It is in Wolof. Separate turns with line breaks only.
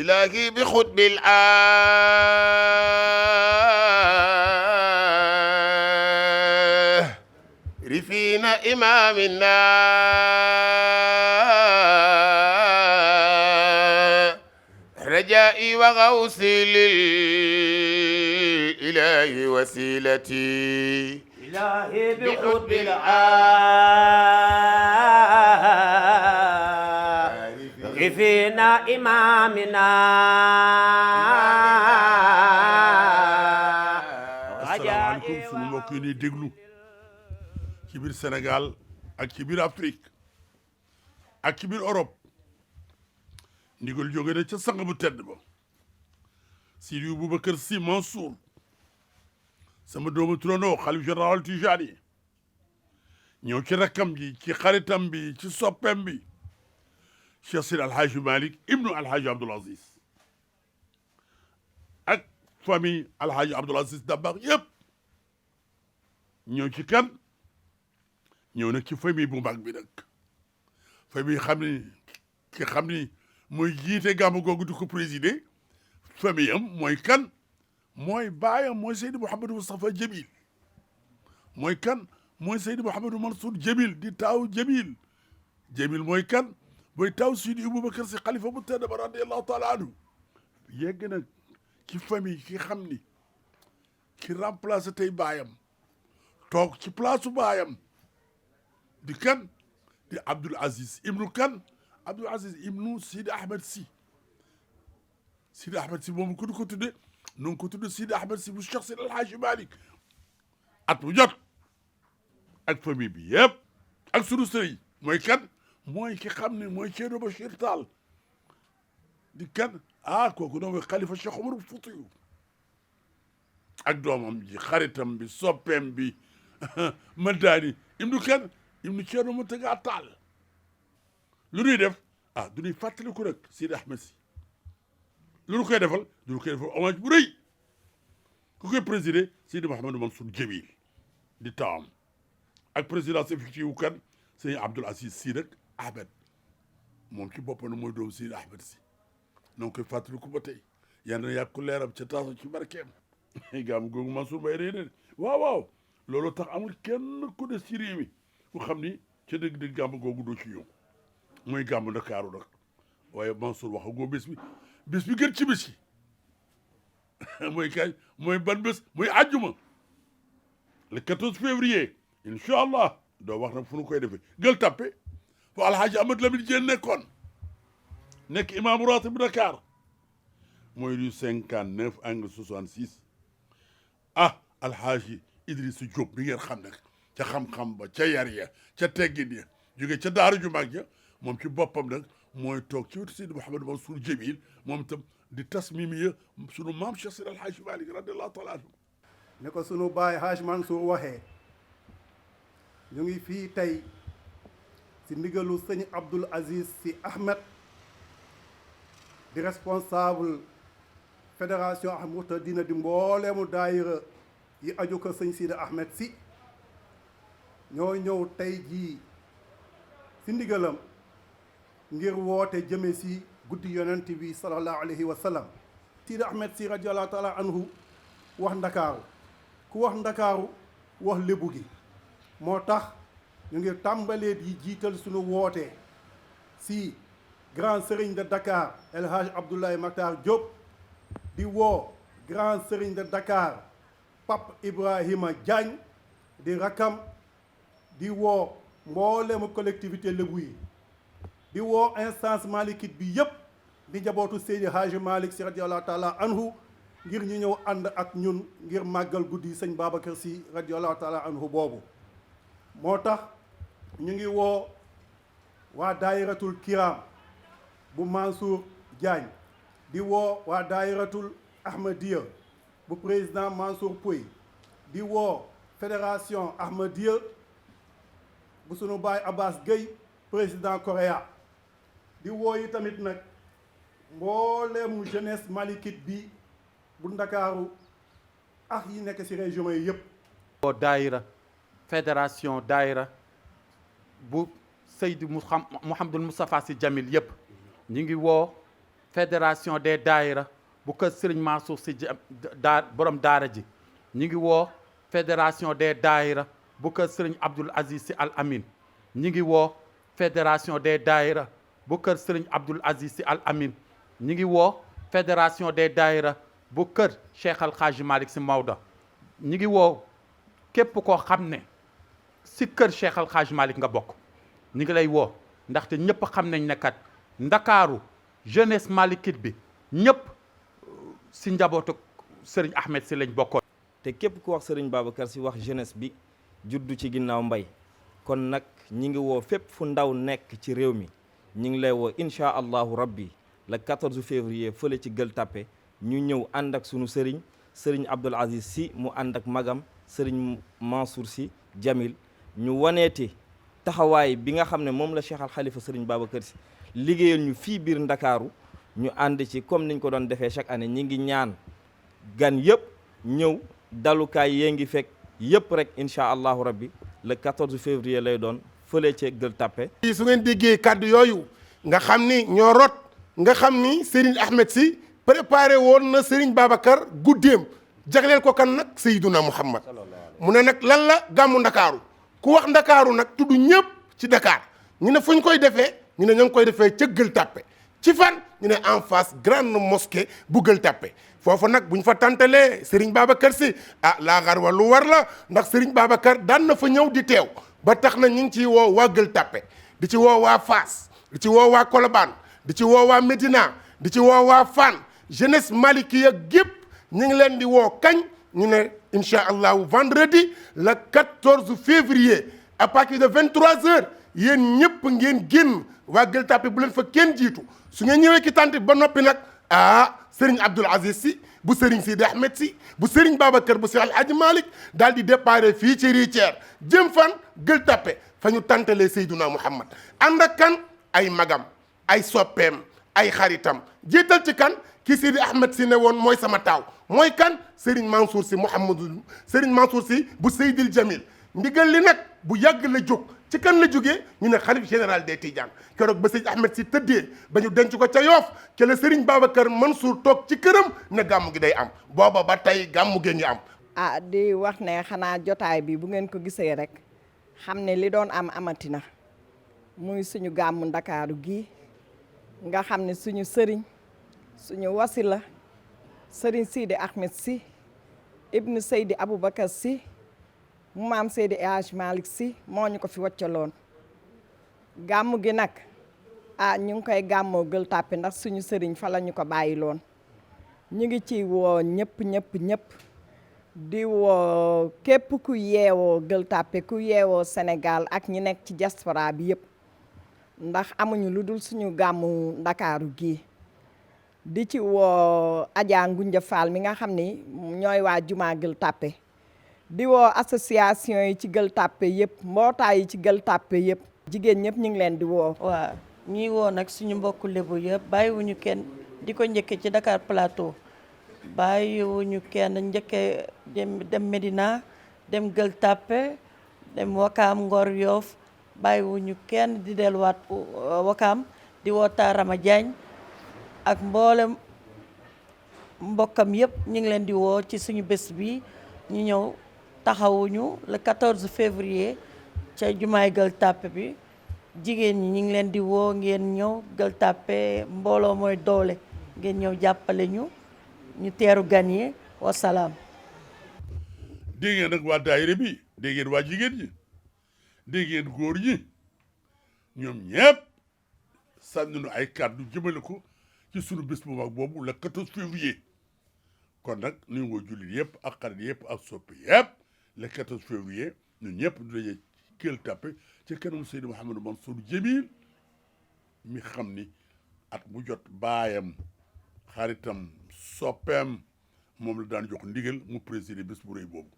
إلهي بخطب العارفين إمامنا رجائي وغوصي للإله وسيلتي
إلهي بقطب العارفين إمامنا
asalaamaaleykum sunu mbokk yi ñuy déglu ci biir Sénégal ak ci biir Afrique ak ci biir Europe ndigal jóge na ca sang bu tedd ba Sidi Boubacar Sy Mansour sama doomu turandoo xalif général Tijani ñëw ci rakkam ji ci xaritam bi ci soppem bi Cheikh Seydi Alhaji Malick ibnu Alhaji Abdoul Aziz ak famille Alhaji Abdoul Aziz Dabakh yëpp ñëw ci kan ñëw nag ci famille bu mag bi nag famille xam ni mooy jiite gàmmu googu di ko présider famille am mooy kan mooy baayam mooy Seydi Mouhamadou Moustapha Jamil mooy kan mooy Seydi Mouhamadou Mansour Jamil di taaw Jamil Jamil mooy kan mooy taaw Seydi Aboubacar Sy xalifa bu tedd ba radiyallahu taala anhu yegg nag ci famille ki xam ni ki remplacé tey baayam toog ci place su baayam di kan di Abdoul Aziz ibnu kan Abdoul Aziz ibnu Sidi Ahmed Sy Sidi Ahmed Sy moom ku ñu ko tudde nu ngi ko tudde Sidi Ahmed Sy bu Cheikh Seydi El Hadji Malick at mu jot ak famille bi yëpp ak sunu sëriñ mooy kan mooy ki xam ne mooy Thierno Bachir Tall di kan kooku noonu mooy xalifa Cheikh Omar Foutiyou ak doomam ji xaritam bi soppeem bi Madani ibnu kan ibnu Thierno Mountaga Tall lu ñuy def du ñuy fàttaliku rek Sidi Ahmed Sy lu ñu koy defal du ñu koy defal hommage bu rëy ku koy présider Sidi Mouhamadou Mansour Jamil di taawam ak présidence effective kan sëñ Abdoul Aziz Sy rek Ahmed moom ci boppam mooy doomu Sidi Ahmed Sy noo koy fàttaliku ba tey yal na yàgg ku leeram ca taasu ci barkeem gàmmu googu Mansour Mbaye rëy na waaw loolu tax amul kenn ku des ci réew mi ku xam ni ca dëgg-dëgg gàmmu googu doo ci ñëw mooy gàmmu Ndakaaru nag waaye Mansour waxagoo bés bi gën ci bés yi mooy kañ mooy ban bés mooy àjjuma le 14 février incha allah doo wax nag fu nu koy defee Gueule Tapée fu alhaaji Amadou Lamine Diène nekkoon nekk imaamu ratib bu Dakar mooy rue 59 angle 66 alhaaji Idrissa Diop mi ngeen xam nag ca xam-xam ba ca yar ya ca teggin ya jóge ca daaru ju mag ja moom ci boppam nag mooy toog ci wetu Seydi Mouhamadou Mansour Jamil moom itam di tasmimiya sunu maam Cheikh Seydi Alhaji Malick radiyallahu taala anhu
ne ko sunu baay Haj Mansour waxee ñu ngi fii tey si ndigalu sëñ Abdoul Aziz Sy Ahmed di responsable fédération Ahmed Moutadina di mbooleemu daayira yi aju ko sëñ Sidi Ahmed Sy ñoo ñëw tey jii si ndigalam ngir woote jëme si guddi yonent bi sallallahu alayhi wa sallam Sidi Ahmed Sy radiallahu taala anhu wax ndakaaru ku wax ndakaaru wax lébu gi moo tax ñu ngi tàmbalee di jiital suñu woote si grand serigne de Dakar El Hadj Abdoulaye Makhtar Diop di woo grand serigne de Dakar Pape Ibrahima Diagne di rakam di woo mboolemu collectivité lébu yi di woo instance malikite bi yëpp di njabootu Seydi Hadji Malick Sy radiallahu taala anhu ngir ñu ñëw ànd ak ñun ngir màggal guddi sëñ Babacar Sy radiallahu taala anhu boobu moo tax ñu ngi woo waa daayiratul kiram bu Mansour Diagne di woo waa daayiratul Ahmadiyya bu président Mansour Pouy di woo fédération Ahmadiyya bu sunu baay Abbas Gueye président Korea di woo yi tamit nag mbooleemu jeunesse malikite bi bu Ndakaaru ak yi nekk ci région yi yëpp.
woo daayira fédération daayira bu Seydi Mouhamadul Moustapha Sy Jamil yëpp ñu ngi woo fédération des daayira bu kër Serigne Mansour si borom daara ji ñu ngi woo fédération des daayira bu kër Serigne Abdoul Aziz si Al Amin ñu ngi woo fédération des daayira bu kër Serigne Abdoul Aziz si Al Amin ñu ngi woo fédération des daayira bu kër Cheikh Al Hadji Malick si Maodo ñu ngi woo képp koo xam ne si kër Cheikh Al Hadji Malick nga bokk ñu ngi lay woo ndaxte ñëpp xam nañ ne kat ndakaaru jeunesse malikite bi ñëpp si njabootu Serigne Ahmed si lañ bokkoon.
te képp ku wax Serigne Babacar Sy wax jeunesse bi juddu ci ginnaaw mbay kon nag ñi ngi woo fépp fu ndaw nekk ci réew mi ñi ngi lay woo incha allahu rabbi le 14 février fële ci Gueule Tapée ñu ñëw ànd ak sunu Serigne Abdoul Aziz Sy mu ànd ak magam Serigne Mansour Sy Jamil ñu waneeti taxawaay bi nga xam ne moom la Cheikh Al Khalifa Serigne Babacar Sy liggéeyal ñu fii biir Ndakaaru ñu ànd ci comme niñ ko doon defee chaque année ñi ngi ñaan gan yëpp ñëw dalukaay yee ngi fekk yëpp rek incha allahu rabbi le 14 février lay doon fële ca Gueule Tapée.
su ngeen déggee kàddu yooyu nga xam ni ñoo rot nga xam ni Serigne Ahmed Sy préparé woon na Serigne Babacar guddeem jagleel ko kan nag Seydouna Muhammad mu ne nag lan la gàmmu Ndakaaru ku wax Ndakaaru nag tudd ñëpp ci Dakar ñu ne fu ñu koy defee ñu ne ña ngi koy defee ca Gueule Tapée ci fan ñu ne en face grande mosquée bu Gueule Tapée foofu nag bu ñu fa tantalee Serigne Babacar Sy laa xar wa lu war la ndax Serigne Babacar daan na fa ñëw di teew ba tax na ñu ngi ciy woo waa Gueule Tapée di ci woo waa Fass di ci woo waa Colobane di ci woo waa Médina di ci woo waa Fann jeunesse malikiya gépp ñu ngi leen di woo kañ ñu ne incha allahu vendredi le 14 février à partir de 23h yéen ñëpp ngeen génn waa Gueule Tapée bu leen fa kenn jiitu su ngeen ñëwee ki tànt ba noppi nag Serigne Abdoul Aziz Sy bu Serigne Sidi Ahmed Sy bu Serigne Babacar bu Cheikh Al Hadji Malick daal di déparé fii ci Richard jëm fan Gueule Tapée fa ñu tàntalee Seydouna Muhammad ànd ak kan ay magam ay soppeem ay xaritam jiital ci kan ki Sidi Ahmed Sy ne woon mooy sama taaw mooy kan Serigne Mansour Sy Mouhamadou Serigne Mansour Sy bu Seydil Jamil ndigal li nag bu yàgg la jóg ci kan la jógee ñu ne xalif général des Tidianes keroog ba Seydi Ahmed Sy tëddee ba ñu denc ko ca Yoof ca la Serigne Babacar Mansour toog ci këram ne gàmmu gi day am booba ba tey gàmmu gi ngi am.
di wax ne xanaa jotaay bi bu ngeen ko gisee rek xam ne li doon am amatina muy suñu gàmmu Ndakaaru gi nga xam ne suñu sëriñ suñu wasila sëriñ Sidi Ahmed Sy ibnu Seydi Aboubacar Sy mu maam Seydi El Hadji Malick Sy moo ñu ko fi waccaloon gàmmu gi nag ñu ngi koy gàmmoo Gueule Tapée ndax suñu sëriñ fa la ñu ko bàyyiloon ñu ngi ci woo ñëpp di woo képp ku yeewoo Gueule Tapée ku yeewoo Sénégal ak ñi nekk ci diaspora bi yëpp ndax amuñu lu dul suñu gàmmu Ndakaaru gi di ci woo Adja Ngunja Fall mi nga xam ni ñooy waa jumaa Gueule Tapée di woo association yi ci Gueule Tapée yëpp mbootaay yi ci Gueule Tapée yëpp jigéen ñëpp ñu ngi leen di woo.
waaw ñuy woo nag suñu mbokku lébu yëpp bàyyiwuñu kenn di ko njëkke ci Dakar Plateau bàyyiwuñu kenn njëkke dem Médina dem Gueule Tapée dem Wakaam Ngor Yoff bàyyiwuñu kenn di delluwaat Wakaam di woo Tarama Diagne ak mboolem mbokkam yëpp ñu ngi leen di woo ci suñu bés bi ñu ñëw taxawuñu le 14 février ca jumaay Gueule Tapée bi jigéen ñi ñu ngi leen di woo ngeen ñëw Gueule Tapée mbooloo mooy doole ngeen ñëw jàppale ñu teeru gan yi wasalaam.
dégg ngeen nag waa daayira bi dégg ngeen waa jigéen ñi dégg ngeen góor ñi ñoom ñëpp sànni nu ay kàddu jëmale ko ci sunu bés bu mag boobu le 14 février kon nag ñu ngi jullit yëpp ak xarit yëpp ak soppi yëpp le 14 février ñun ñëpp ñu daje Gueule Tapée ci kanamu Seydi Mouhamadou Mansour Jamil mi xam ni at mu jot baayam xaritam soppeem moom la daan jox ndigal mu présider bés bu rëy boobu